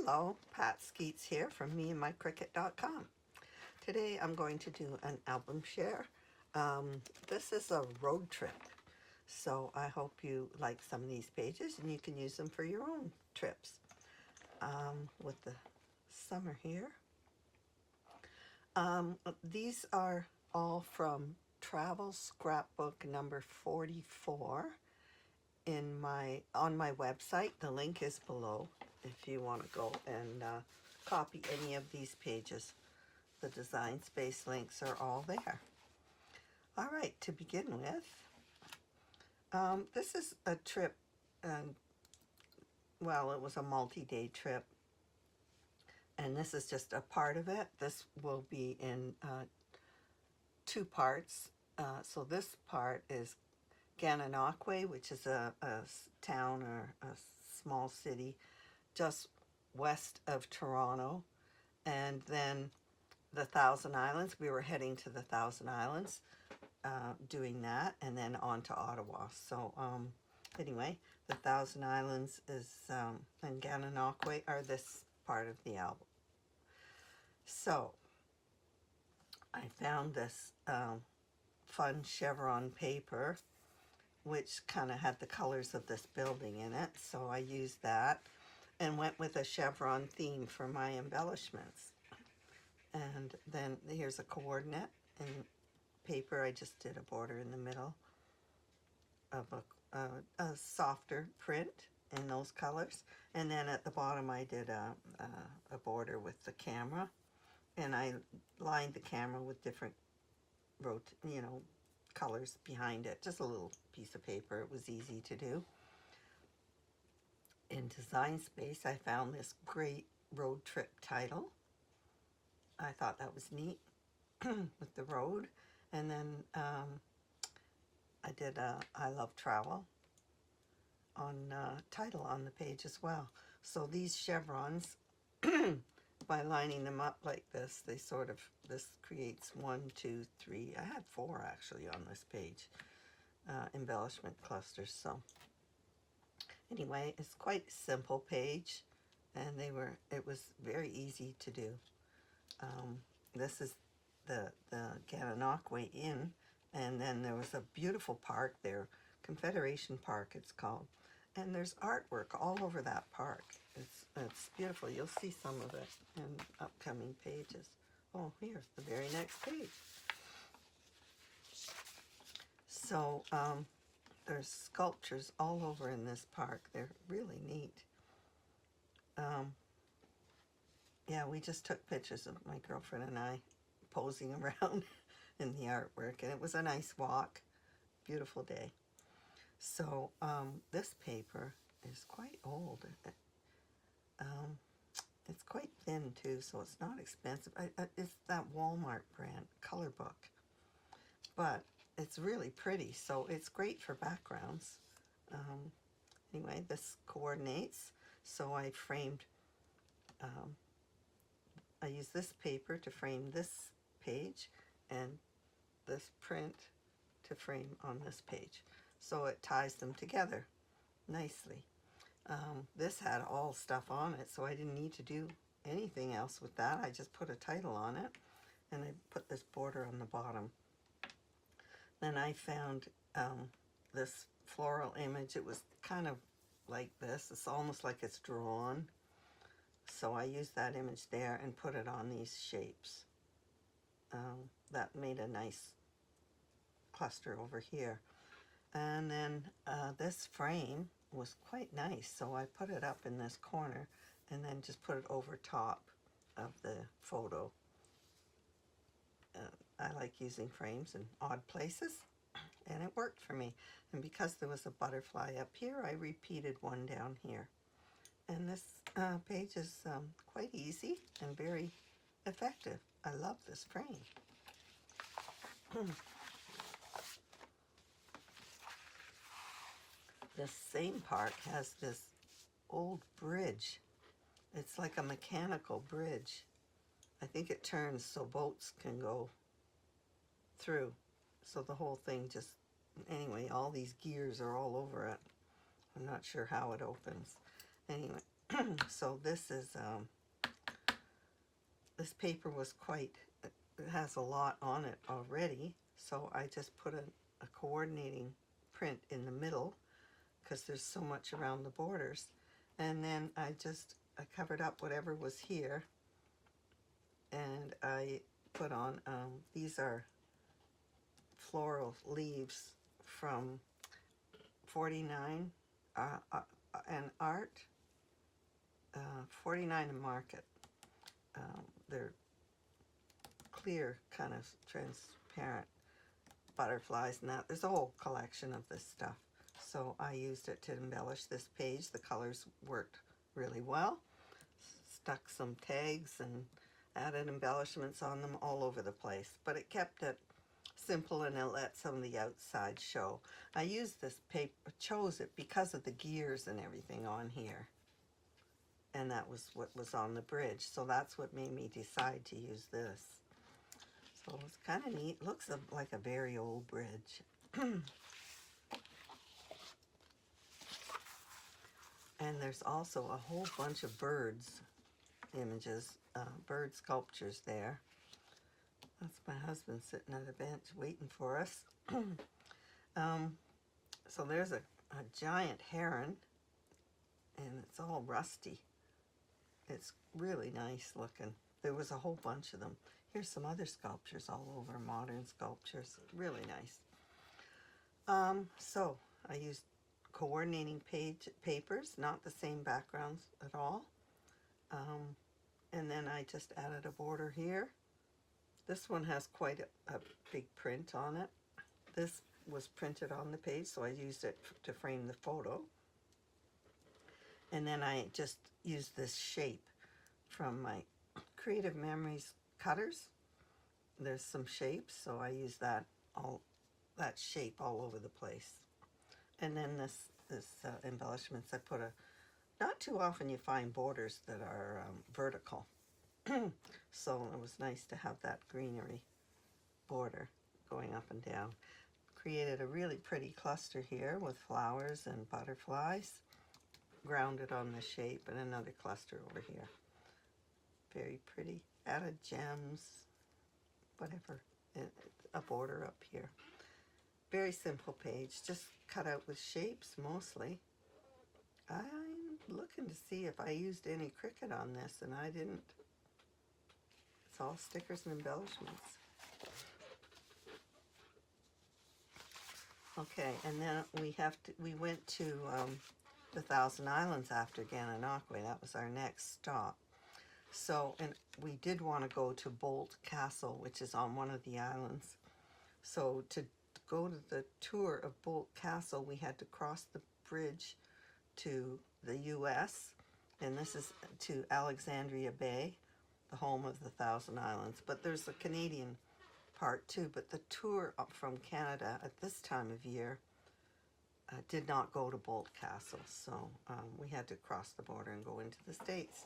Hello, Pat Skeets here from meandmycricket.com. Today I'm going to do an album share. This is a road trip, so I hope you like some of these pages and you can use them for your own trips. With the summer here. These are all from Travel Scrapbook number 44 on my website. The link is below if you want to go and copy any of these pages. The design space links are all there. All right, to begin with, this is a trip, well, it was a multi-day trip, and this is just a part of it. This will be in two parts. So this part is Gananoque, which is a town or a small city just west of Toronto, and then the Thousand Islands. We were heading to the Thousand Islands, doing that, and then on to Ottawa. So anyway, the Thousand Islands is and Gananoque are this part of the album. So I found this fun chevron paper, which kind of had the colors of this building in it. So I used that and went with a chevron theme for my embellishments. And then here's a coordinate in paper. I just did a border in the middle of a softer print in those colors. And then at the bottom I did a border with the camera. And I lined the camera with different colors behind it. Just a little piece of paper. It was easy to do. In Design Space, I found this great road trip title. I thought that was neat with the road. And then I did a I Love Travel on title on the page as well. So these chevrons, by lining them up like this, this creates 1, 2, 3. I had 4 actually on this page, embellishment clusters. So anyway, it's quite a simple page, and it was very easy to do. This is the Gananoque Inn, and then there was a beautiful park there, Confederation Park it's called, and there's artwork all over that park. It's beautiful. You'll see some of it in upcoming pages. Oh, here's the very next page. So there's sculptures all over in this park. They're really neat. Yeah, we just took pictures of my girlfriend and I posing around in the artwork, and it was a nice walk. Beautiful day. So this paper is quite old. It's quite thin too, so it's not expensive. It's that Walmart brand, Color Book. But it's really pretty, so it's great for backgrounds. Anyway, this coordinates, so I framed, I used this paper to frame this page and this print to frame on this page. So it ties them together nicely. This had all stuff on it, so I didn't need to do anything else with that. I just put a title on it, and I put this border on the bottom. Then I found this floral image. It was kind of like this. It's almost like it's drawn. So I used that image there and put it on these shapes. That made a nice cluster over here. And then this frame was quite nice, so I put it up in this corner and then just put it over top of the photo. I like using frames in odd places, and it worked for me. And because there was a butterfly up here, I repeated one down here. And this page is quite easy and very effective. I love this frame. This same park has this old bridge. It's like a mechanical bridge. I think it turns so boats can go through. So the whole thing just, anyway, all these gears are all over it. I'm not sure how it opens. Anyway, So this is, this paper was quite, it has a lot on it already. So I just put a coordinating print in the middle because there's so much around the borders. And then I covered up whatever was here, and I put on, these are floral leaves from 49 and Art, 49 and Market. They're clear, kind of transparent butterflies, and that there's a whole collection of this stuff. So I used it to embellish this page. The colors worked really well. Stuck some tags and added embellishments on them all over the place, but it kept it simple and it let some of the outside show. I used this paper, chose it because of the gears and everything on here, and that was what was on the bridge, so that's what made me decide to use this. So it's kind of neat. Looks like a very old bridge. And there's also a whole bunch of birds images, bird sculptures there. That's my husband sitting at a bench waiting for us. So there's a giant heron, and it's all rusty. It's really nice looking. There was a whole bunch of them. Here's some other sculptures all over, modern sculptures. Really nice. So I used coordinating papers, not the same backgrounds at all. And then I just added a border here. This one has quite a big print on it. This was printed on the page, so I used it to frame the photo. And then I just used this shape from my Creative Memories cutters. There's some shapes, so I used that shape all over the place. And then this embellishments, I put not too often you find borders that are vertical. So it was nice to have that greenery border going up and down. Created a really pretty cluster here with flowers and butterflies, grounded on the shape, and another cluster over here. Very pretty. Added gems, whatever, a border up here. Very simple page, just cut out with shapes mostly. I'm looking to see if I used any Cricut on this, and I didn't. It's all stickers and embellishments. Okay, and then we went to the Thousand Islands after Gananoque. That was our next stop. So, and we did want to go to Bolt Castle, which is on one of the islands. So to go to the tour of Bolt Castle, we had to cross the bridge to the U.S., and this is to Alexandria Bay, the home of the Thousand Islands. But there's a Canadian part too, but the tour up from Canada at this time of year did not go to Bolt Castle, so we had to cross the border and go into the States.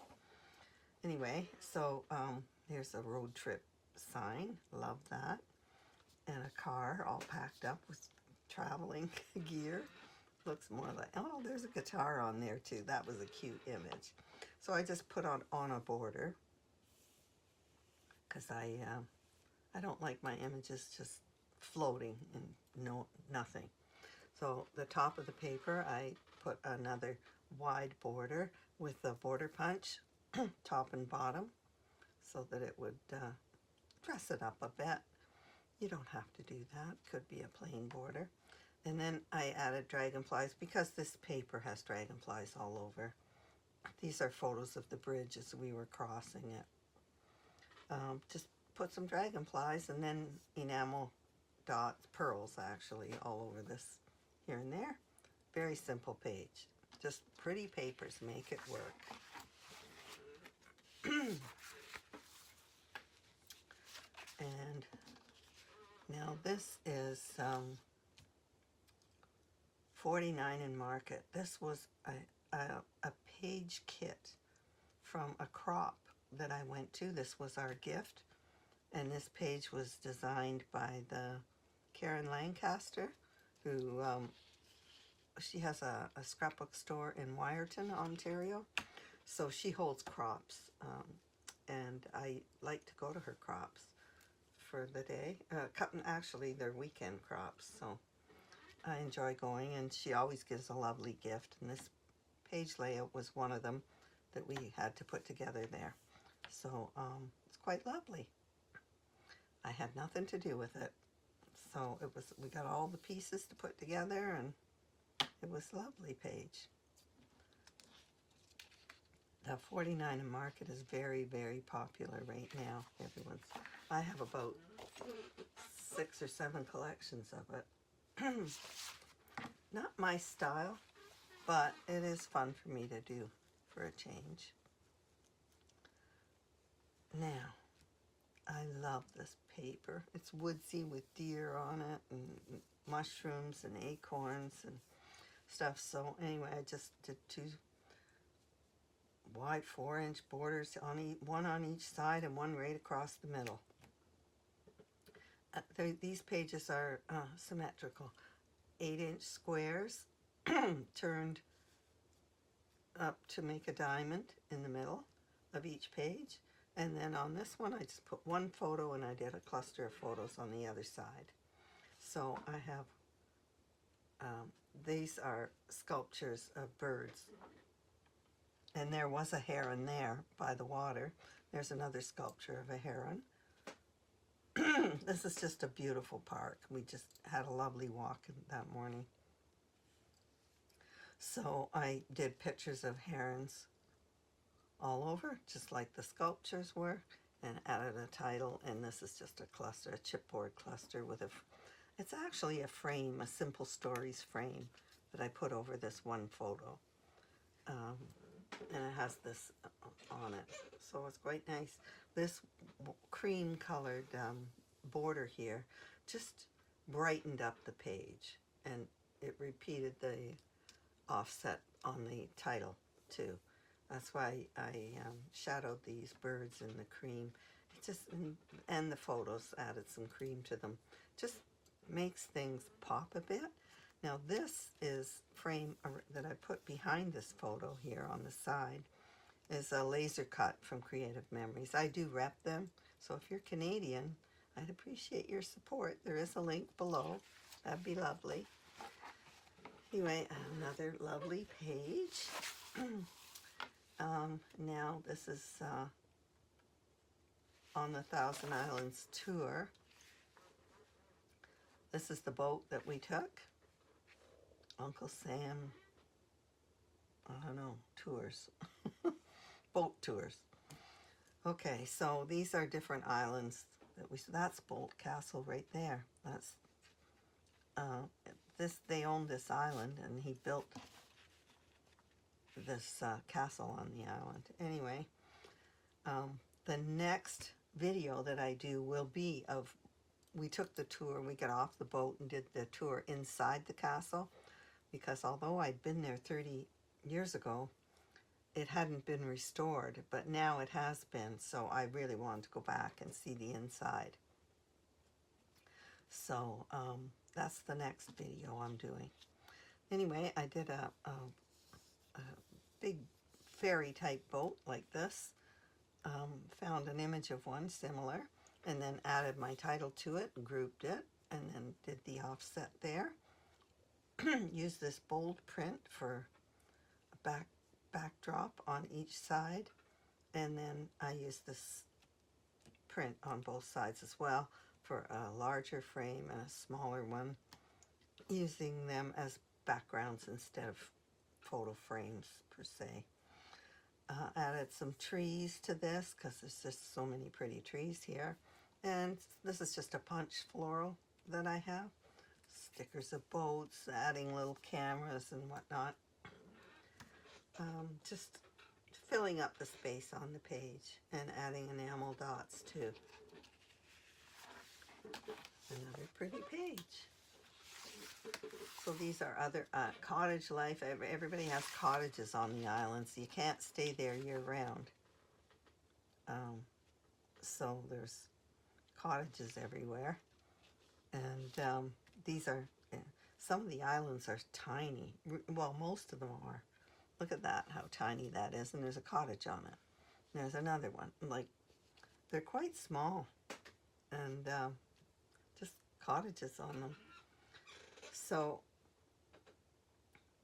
Anyway, so here's a road trip sign, love that, and a car all packed up with traveling gear. Looks more like, oh, there's a guitar on there too. That was a cute image. So I just put on a border, because I don't like my images just floating and nothing. So the top of the paper, I put another wide border with a border punch, top and bottom, so that it would dress it up a bit. You don't have to do that. Could be a plain border. And then I added dragonflies because this paper has dragonflies all over. These are photos of the bridge as we were crossing it. Just put some dragonflies and then enamel dots, pearls actually, all over this here and there. Very simple page. Just pretty papers make it work. And now this is 49 in Market. This was a page kit from a crop that I went to. This was our gift, and this page was designed by the Karen Lancaster, who she has a scrapbook store in Wyerton, Ontario, So she holds crops, and I like to go to her crops for the day. Actually, they're weekend crops, so I enjoy going, and she always gives a lovely gift, and this page layout was one of them that we had to put together there. So it's quite lovely. I had nothing to do with it, so we got all the pieces to put together, and it was a lovely page. The 49 and Market is very, very popular right now. I have about 6 or 7 collections of it. Not my style, but it is fun for me to do for a change. Now, I love this paper. It's woodsy with deer on it and mushrooms and acorns and stuff. So anyway, I just did 2 wide 4-inch borders, one on each side and one right across the middle. These pages are symmetrical. 8-inch squares turned up to make a diamond in the middle of each page. And then on this one, I just put one photo, and I did a cluster of photos on the other side. So I have, these are sculptures of birds. And there was a heron there by the water. There's another sculpture of a heron. This is just a beautiful park. We just had a lovely walk that morning. So I did pictures of herons all over, just like the sculptures were, and added a title. And this is just a cluster, a chipboard cluster with it's actually a frame, a Simple Stories frame that I put over this one photo. And it has this on it, so it's quite nice. This cream colored border here just brightened up the page, and it repeated the offset on the title too. That's why I shadowed these birds in the cream. It just, and the photos added some cream to them. Just makes things pop a bit. Now this is frame that I put behind this photo here on the side is a laser cut from Creative Memories. I do rep them, so if you're Canadian, I'd appreciate your support. There is a link below. That'd be lovely. Anyway, another lovely page. Now this is on the Thousand Islands tour. This is the boat that we took. Uncle Sam, I don't know, tours. Boat tours. Okay, so these are different islands that that's Bolt Castle right there. That's they owned this island, and he built this castle on the island. Anyway, the next video that I do will be of, we took the tour, we got off the boat and did the tour inside the castle, because although I'd been there 30 years ago, it hadn't been restored, but now it has been, so I really wanted to go back and see the inside. So that's the next video I'm doing. Anyway, I did a big ferry type boat like this, found an image of one similar, and then added my title to it, grouped it, and then did the offset there. Use this bold print for a backdrop on each side, and then I use this print on both sides as well for a larger frame and a smaller one, using them as backgrounds instead of photo frames per se. Added some trees to this because there's just so many pretty trees here, and this is just a punch floral that I have. Stickers of boats, adding little cameras and whatnot. Just filling up the space on the page and adding enamel dots too. Another pretty page. So these are other cottage life. Everybody has cottages on the islands. You can't stay there year round. So there's cottages everywhere. And these are, some of the islands are tiny. Well, most of them are. Look at that, how tiny that is, and there's a cottage on it. There's another one. Like, they're quite small, and just cottages on them. So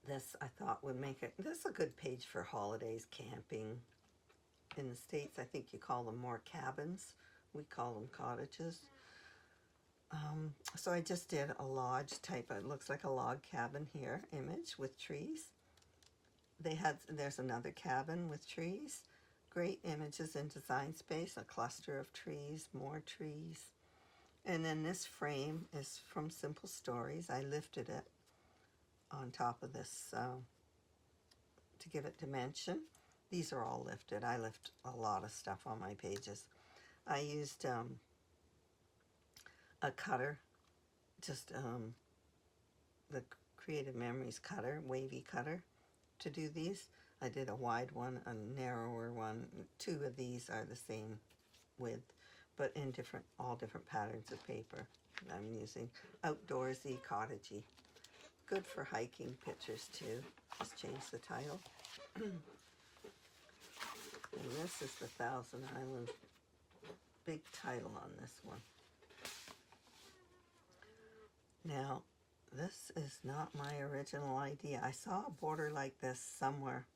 this, I thought, would make it, this is a good page for holidays, camping. In the States, I think you call them more cabins. We call them cottages. So I just did a lodge type, it looks like a log cabin here, image with trees. There's another cabin with trees. Great images in design space, a cluster of trees, more trees. And then this frame is from Simple Stories. I lifted it on top of this to give it dimension. These are all lifted. I lift a lot of stuff on my pages. I used a cutter, just the Creative Memories cutter, wavy cutter, to do these. I did a wide one, a narrower one. Two of these are the same width, but in all different patterns of paper. I'm using outdoorsy, cottagey. Good for hiking pictures too. Just change the title. And this is the Thousand Island. Big title on this one. Now, this is not my original idea. I saw a border like this somewhere,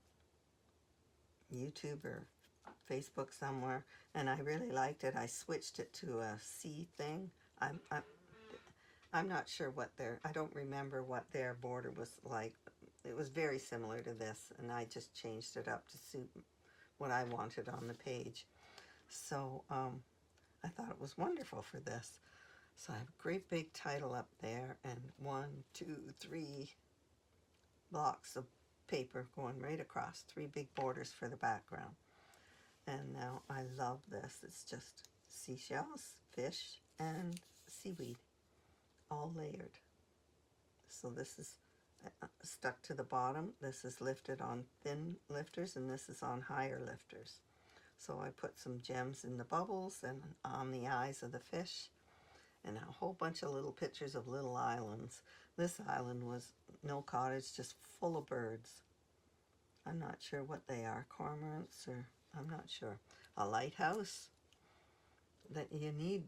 YouTube or Facebook somewhere, and I really liked it. I switched it to a C thing. I'm not sure what I don't remember what their border was like. It was very similar to this, and I just changed it up to suit what I wanted on the page. So I thought it was wonderful for this. So I have a great big title up there, and 1, 2, 3 blocks of paper going right across, 3 big borders for the background. And now I love this. It's just seashells, fish, and seaweed, all layered. So this is stuck to the bottom. This is lifted on thin lifters, and this is on higher lifters. So I put some gems in the bubbles and on the eyes of the fish, and a whole bunch of little pictures of little islands. This island was no cottage, just full of birds. I'm not sure what they are, cormorants, or I'm not sure. A lighthouse that you need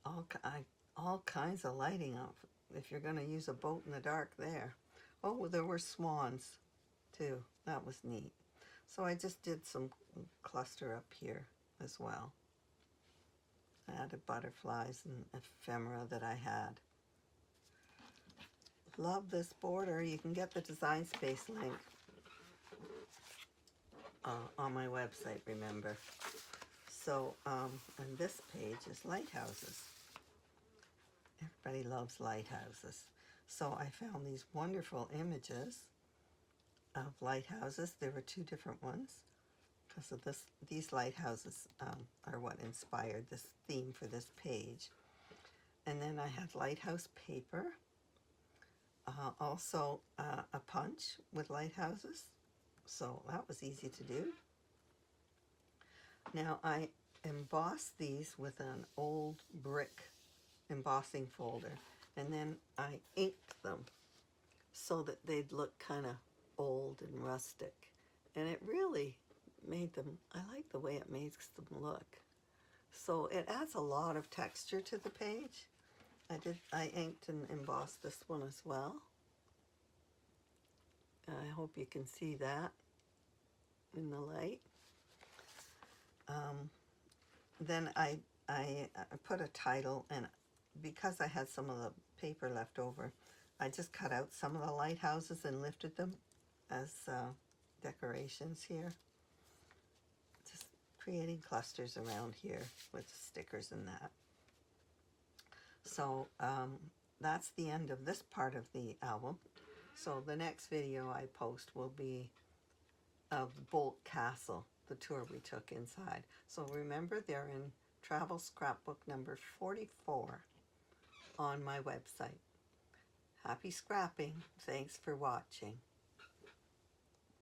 all kinds of lighting up if you're going to use a boat in the dark there. Oh, there were swans too. That was neat. So I just did some cluster up here as well. I added butterflies and ephemera that I had. Love this border. You can get the Design Space link on my website, remember. So, and this page is lighthouses. Everybody loves lighthouses. So I found these wonderful images of lighthouses. There were 2 different ones. Because of these lighthouses are what inspired this theme for this page. And then I had lighthouse paper, also a punch with lighthouses, so that was easy to do. Now I embossed these with an old brick embossing folder, and then I inked them so that they'd look kind of old and rustic, and it really made them, I like the way it makes them look. So it adds a lot of texture to the page. I inked and embossed this one as well. I hope you can see that in the light. Then I put a title, and because I had some of the paper left over, I just cut out some of the lighthouses and lifted them as decorations here. Just creating clusters around here with stickers and that. So that's the end of this part of the album. So the next video I post will be of Bolt Castle, the tour we took inside. So remember, they're in Travel Scrapbook number 44 on my website. Happy scrapping. Thanks for watching.